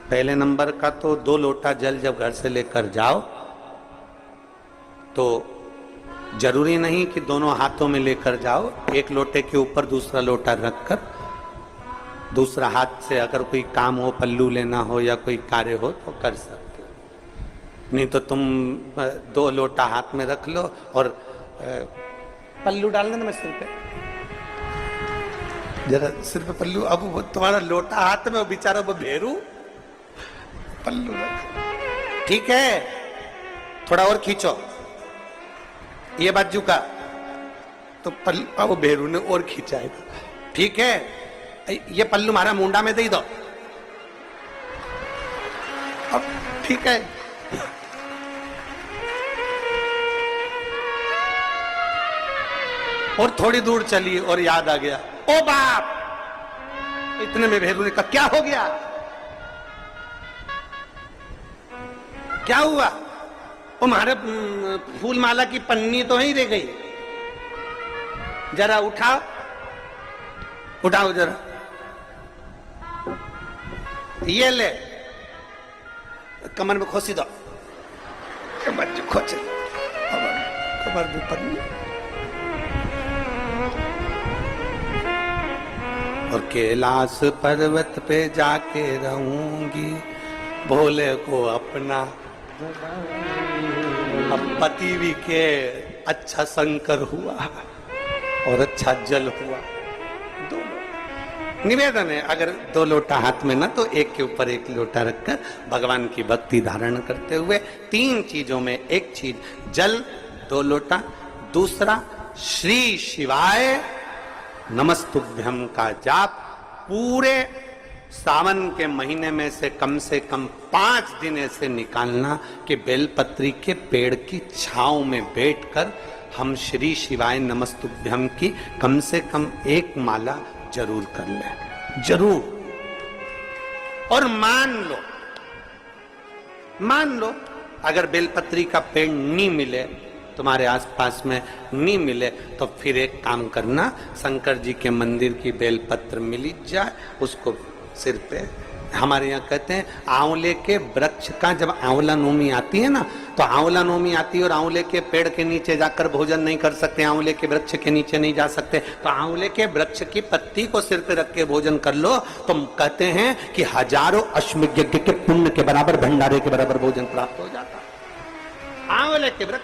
पहले नंबर का तो 2 लोटा जल जब घर से लेकर जाओ तो जरूरी नहीं कि दोनों हाथों में लेकर जाओ, एक लोटे के ऊपर दूसरा लोटा रखकर दूसरा हाथ से अगर कोई काम हो, पल्लू लेना हो या कोई कार्य हो तो कर सकते हो। नहीं तो तुम 2 लोटा हाथ में रख लो और पल्लू डाल देना सिर पे, जरा सिर पे पल्लू। अब वो तुम्हारा लोटा हाथ में, वो बेचारा वो भेरू पल्लू रख। ठीक है, थोड़ा और खींचो ये बाजू का, तो पल्लू वो भेरू ने और खींचा है। ठीक है, ये पल्लू हमारा मुंडा में दे दो। अब ठीक है, और थोड़ी दूर चली और याद आ गया, ओ बाप, इतने में भेरू ने कहा क्या हो गया, क्या हुआ? वो हमारे फूल माला की पन्नी तो ही रह गई, जरा उठाओ उठाओ जरा, ये ले कमर में खोसी दो, कमर जो खोचे, कमर में पन्नी। और कैलाश पर्वत पे जाके रहूंगी, भोले को अपना। अब पति भी के अच्छा शंकर हुआ और अच्छा जल हुआ, दोनों। निवेदन है, अगर 2 लोटा हाथ में ना तो एक के ऊपर एक लोटा रखकर भगवान की भक्ति धारण करते हुए 3 चीजों में एक चीज जल 2 लोटा, दूसरा श्री शिवाय नमस्तुभ्यम का जाप पूरे सावन के महीने में से कम 5 दिन ऐसे निकालना कि बेलपत्री के पेड़ की छांव में बैठकर हम श्री शिवाय नमस्तुभ्यम की कम से कम 1 माला जरूर कर लें, जरूर। और मान लो अगर बेलपत्री का पेड़ नहीं मिले, तुम्हारे आसपास में नहीं मिले, तो फिर एक काम करना, शंकर जी के मंदिर की बेलपत्र मिली जाए, उसको सिर पे, हमारे यहाँ कहते हैं आंवले के वृक्ष का जब आंवला नवमी आती है ना, तो आंवला नवमी आती है और आंवले के पेड़ के नीचे जाकर भोजन नहीं कर सकते, आंवले के वृक्ष के नीचे नहीं जा सकते, तो आंवले के वृक्ष की पत्ती को सिर पे रख के भोजन कर लो, तो कहते हैं कि हजारों अश्वमेध यज्ञ के पुण्य के बराबर, भंडारे के बराबर भोजन प्राप्त हो जाता। आंवले के वृक्ष